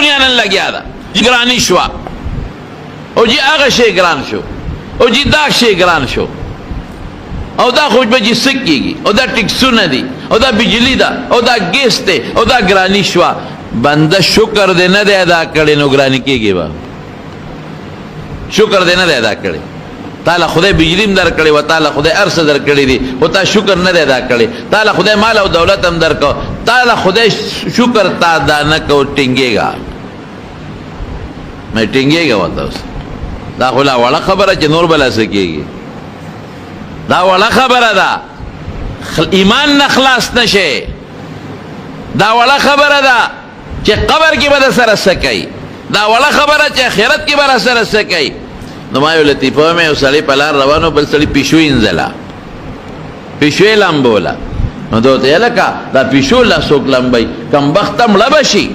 دنیا نن لګیا ده ګرانی شو او جی هغه شی ګران شو او جی دا شی ګران شو او دا خو به جی سکیږي او دا ټیکسونه دي او دا بجلی ده او دا ګیس ده او دا ګرانی شو بنده شکر دې نه دی ادا کړی نو ګرانی کېږي به شکر دې نه دی ادا کړی تعالی خدای بجلیم در کړی و تعالی خدای ارس در کړی دی او تا شکر نه دی ادا کړی تعالی خدای مال او دولت هم در کو تعالی خدای شکر تا ادا نه کو ټینګېږي مې ټینګېږي وته دا خو لا وړه خبره چې نور بل څه کېږي دا وړه خبره ده ایمان نه خلاص نشي دا وړه خبره ده چې قبر کې به د سره څه کوي دا وړه خبره چې آخرت کې به سره څه کوي نو ما یو لطیفه مې یو سړی په لار روانو بل سړی پیشو انځلا پیشو یې لامبوله نو ده ورته هلکه دا پیشو لا څوک لمبوي کمبخته مړه به شي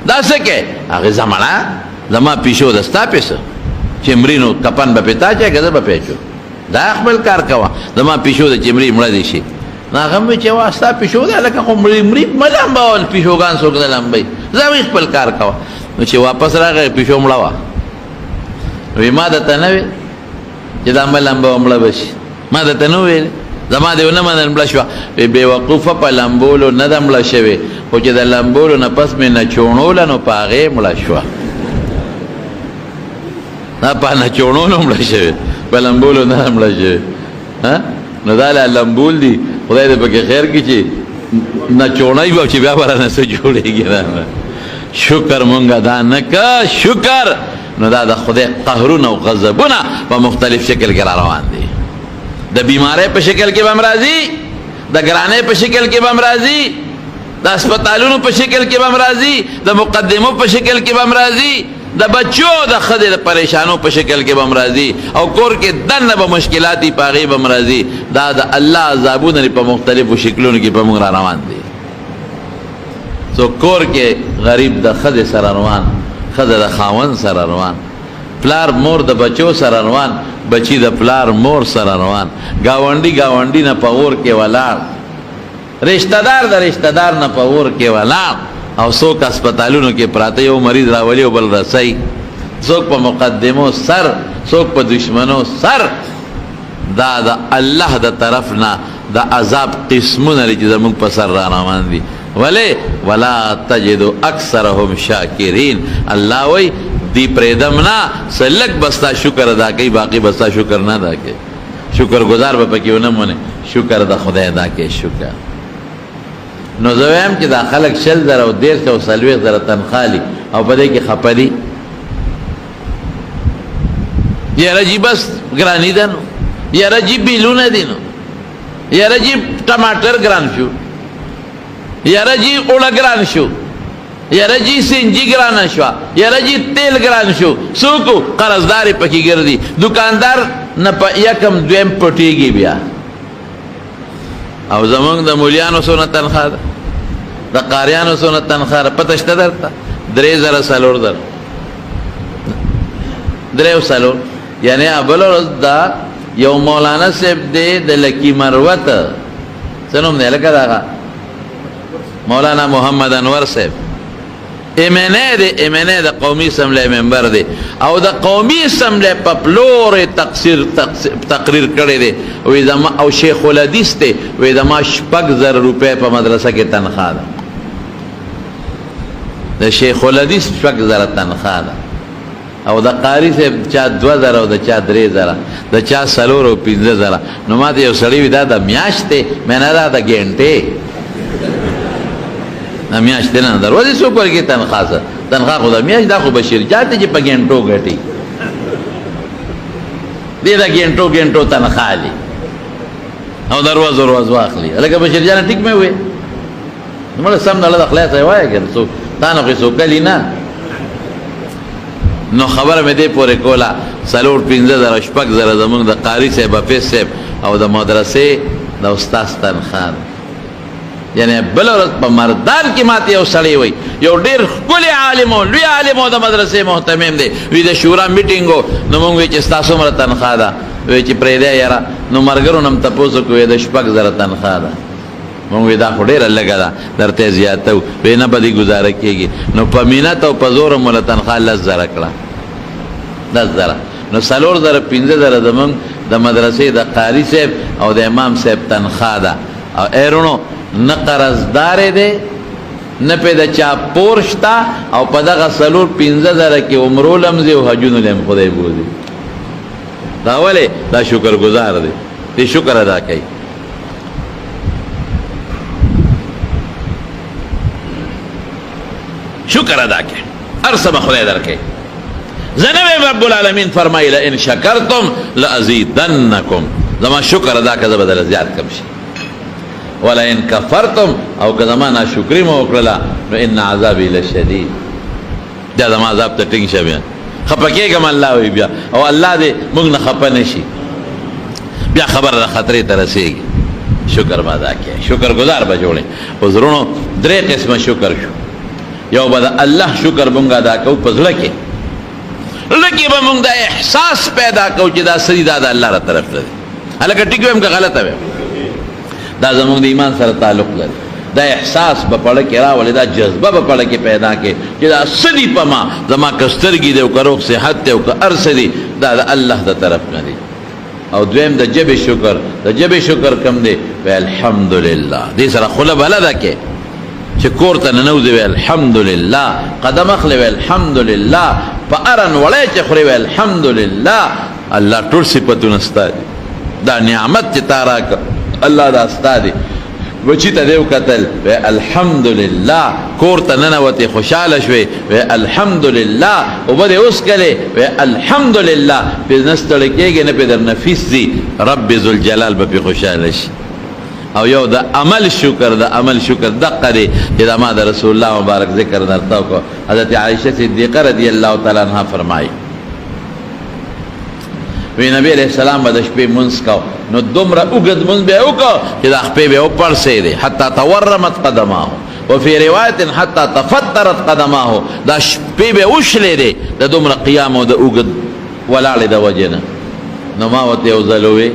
دا څه کوې هغې زمړه زما پیشو ده ستا پیسه چې مري نو کپن به پې تا چی که زه به پې چو دا خپل کار کوه زما پیشو ده چې مري مړه دې شي نو هغه مې چې وا ستا پیشو ده هلکه خو مري مه لمبول پیشوګان څوک نه لمبوي زه مې خپل کار کوه نو چې واپس راغی پیشو مړه وه وی ما درته نه ویل چې دا مه لمبه مړه به شي ما درته نه ویل زما دې ونه منل مړه شوه وی بېوقوفه په لمبولو نه ده مړه شوې خو چې د لمبولو نه پس مې نچوڼوله نو په هغې مړه شوه دا په نچوڼولو مړه شوې په لمبولو نه ده مړه شوې نو دا لا لمبول دي خدای دې پکې خیر کړي چې نچوڼی به چې بیا به رانه څه جوړېږي رانه شکر مونږ ادا نه که شکر نو دا د خدای قهرونه او غضبونه په مختلف شکل کې را روان دي د بیماری په شکل کې به هم راځي د ګرانۍ په شکل کې به هم راځي د اسپتالونو په شکل کې به هم راځي د مقدمو په شکل کې به هم راځي د بچو د ښځې د پریشانو په شکل کې به هم راځي او کور کې دننه به مشکلات دي په هغې به هم راځي دا د الله عذابونه په مختلفو شکلونو کې په موږ را روان دي څو کور کې غریب د ښځې سره روان ښځه د خاوند سره روان پلار مور د بچو سره روان بچی د پلار مور سره روان گاونډي گاونډي نه په اور کې ولاړ رشتہ دار د رشتہ دار نه په اور کې ولاړ او څوک اسپتالونو کې پراته یو مریض راولي او بل رسئ څوک په مقدمو سر څوک په دشمنو سر دا د الله د طرف نه د عذاب قسمونه لري چې زموږ په سر را روان دي ولی ولا تجدو اکثرهم شاکرین الله وی دی پریدم نا سلک بستا شکر ادا کی باقی بستا شکر نہ ادا کی شکر گزار با پکی ونم ونه شکر دا خدای ادا کی شکر نو زویم چې دا خلق شل زر او دیر سو سلویخ زر تنخالی او پدے کی خپلی یا رجی بس گرانی دنو یا رجی بیلون دینو یا رجی ٹماٹر گران شو یاره جی اوڑا گران شو یاره جی سنجی گران شو یاره جی تیل گران شو سوکو قرضدار پکی گردی دکاندار نا پا یکم دویم پٹیگی بیا او زمان دا مولیانو سونا تنخواه دا قاریانو سونا تنخواه پتشتا در تا 3000 سالور در 3 سالور یعنی اول روز دا یو مولانا صاحب دے دا لکی مروت سنوم دے لکا دا مولانا محمد انور صاحب امنه دا قومی اسمبلی ممبر دی او دا قومی اسمبلی پپلور تقریر کرده دی او شیخ الحدیث دی وی دا ما 6,000 روپے پا مدرسہ کی تنخواہ دا شیخ الحدیث 6,000 تنخواہ دا او دا قاری صاحب چا 2,000 او دا چا 3,000 دا چا 4 او 15,000 نو ما دا یو سڑی وی دا میاشتے میں نا دا گھنٹے میاش دینا در وزی سو پر کی تنخواہ سا تنخواہ خدا میاش دا خو بشیر جاتے جی پا گھنٹو گھٹی دی دا گھنٹو تنخواہ لی او در وز واخلی لکه بشیر جانا ٹک میں ہوئے نمال سم دا اللہ دا خلیص ہے وایا گر سو تانو کی سو کلی نا نو خبر میں دے پورے کولا سلور 15,000 6,000 زمان دا قاری صاحب حفیظ صاحب او دا مدرسے دا استاذ تنخواہ یعنی بلورت پا مردان کی ماتی او سڑی ہوئی یو دیر کلی عالمو لوی عالمو دا مدرسے محتمیم دے وی دا شورا میٹنگو نمونگ وی چی ستاسو مر تنخواہ دا وی چی پریدے یارا نو مرگرو نم تپوسو کوئی دا 6,000 تنخواہ دا مونږ وی دا خو ډېره لږه ده درته زیاته وو وی نه به دې ګزاره کېږي نو په مینت او په زوره موله تنخوا 10,000 کړه 10,000 نو 4,000 15,000 زمونږ د مدرسې د قاري صاحب او د امام صاحب تنخوا ده او ایرونو نه قرضدارې دی نه پې د چا پور شته او په دغه 4-15,000 کې عمرو لمځي او حجونو له هم خدای بوځي دا ولې دا شکر گزار دی دې شکر ادا کوي شکر ادا کوي هر څه به خدای درکوي زنوی رب العالمین فرمایي لئن شکرتم لازیدنکم زما شکر ادا که زه به درله زیات کم شي ولئن کفرتم او که زما ناشکري مو وکړله نو ان عذابي لشدید دا زما عذاب ته ټینګ شه بیا خفه کېږم الله وی بیا او الله دې موږ نه خفه نه شي بیا خبر د خطرې ته رسېږي شکر به ادا کړې شکر ګزار به جوړې په زړونو 3 قسمه شکر شو یو به د الله شکر مونږ ادا کوو په زړه کې لکه به مونږ دا احساس پیدا کوو چې دا سړي دا د الله له طرف نه دی هلکه ټیک ویم که غلطه ویم دا زمونږ د ایمان سره تعلق لري دا احساس به پړه کې راولي دا جذبه به پړه کې پیدا کې چې دا سړي په ما زما که سترګې دی او که روغ صحت دی او که هر څه دی دا د الله د طرف نه دی او دویم د ژبې شکر د ژبې شکر کم دی وی الحمدلله دې سره خوله بلده کې چې کور ته ننوځي وی الحمدلله قدم اخلي وی الحمدلله په ارن وړی چې خوري وی الحمدلله الله ټول صفتونه ستا دي دا نعمت چې تا راکړ الله دا ستا دي بچی ته دې وکتل وی الحمدلله کور ته ننوتې خوشحاله شوې وی الحمدلله اوبه دې وڅښلې وی الحمدلله پې نه ستړی کېږې نه پې در نفیس ځي رب ذوالجلال به پې خوشحاله شي او یو د عمل شکر د عمل شکر دقه دی چې دا ما د رسول الله مبارک ذکر درته وکړو حضرت عایشه صدیقه رضی الله تعالی عنها فرمایي وی نبی علیہ السلام به د شپې منځ کو نو دومره اوږد منځ به یې وکړو چې دا خپې به یې وپړسېدې حتی تورمت قدماه وفي روایت حتی تفترت قدماه دا شپې به یې وشلېدې د دومره قیام او د اوږد ولاړې د وجې نه نو ما ورته یو ځل ووې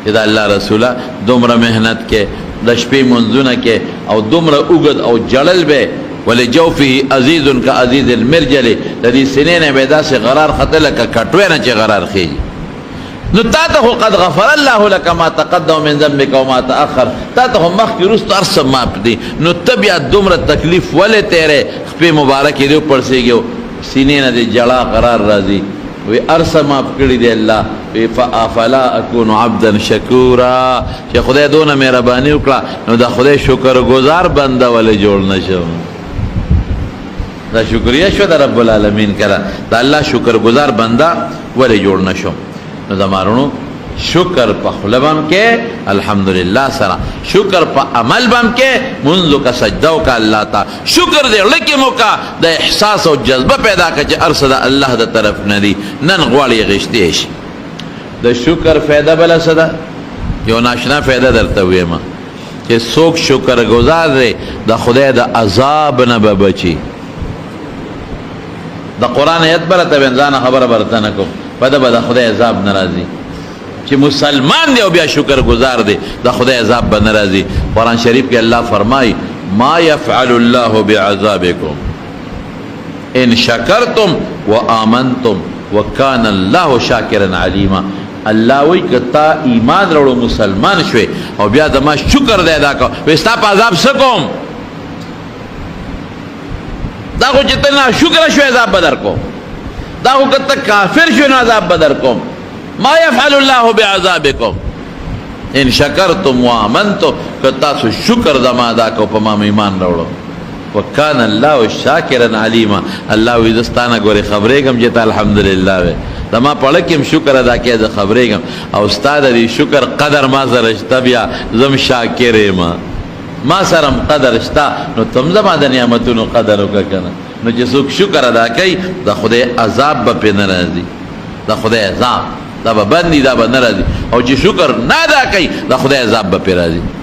چې دا الله رسوله دومره محنت کې د شپې منځونه کې او دومره اوږد او جړل به ولجوفه عزیز کعزیز المرجل د دې سینې نه به داسې غرار خته لکه کټوی نه چې غرار خېږي نو تا ته خو قد غفر الله لك ما تقدم من ذنبك وما تأخر تا ته خو مخکې وروسته هر څه معاف دي نو ته بیا دومره تکلیف ولې تیرې خپې مبارکې دې وپړسېږي او سینې نه دې جړا قرار راځي وی ارسه معاف کړي دی الله وی فافلا اكون عبدا شکورا چې خدای دونه مهرباني وکړه نو دا خدای شکر گزار بنده ولې جوړ نشم دا شکریه شو د رب العالمین کړه دا الله شکر گزار بنده ولې جوړ نشم نو زمارونو شکر په خوله بم کې الحمدلله سره شکر په عمل بم کې منذ کا سجده وکړه الله ته شکر دې لکه موکا د احساس او جذبه پیدا کړه چې ارسل الله د طرف نه دی نن غواړي غشتې شي د شکر فایده بل څه ده یو ناشنا فایده درته وایم چې څوک شکر گزار دی د خدای د عذاب نه به بچي د قرآن آیت بل ته ځان خبره برته نه کوم په ده به د خدای عذاب ناراضي چې مسلمان دی او بیا شکر گزار دی د خدای عذاب به ناراضي قرآن شریف کې الله فرمای ما يفعل الله بعذابكم ان شکرتم وآمنتم وکان الله شاکرا علیما الله وی کتا ایمان وروړو مسلمان شوي او بیا د ما شکر دی ادا کو وستا په عذاب سکوم دا خو چې ته نه شکر شوي عذاب بدر کو دا خو کته کافر شوي عذاب بدر کوم ما يفعل الله بعذابكم ان شکرتم وآمنتم کتا سو شکر زما ادا کو په ما ایمان وروړو وکان الله شاکرا علیما الله وی دستانه ګوري خبرېږم چې ته الحمدلله وې زما پړه کې شکر ادا کې زه خبرېږم او استاد دې شکر قدر ما سره شته بیا زم شاکر ما سره قدر شته نو تم زما د نعمتونو قدر وکړه کنه نو چې څوک شکر ادا کوي د خدای عذاب به پې نه راځي د خدای عذاب دا به بندي دا به نه راځي او چې شکر نه ادا کوي د خدای عذاب به پې راځي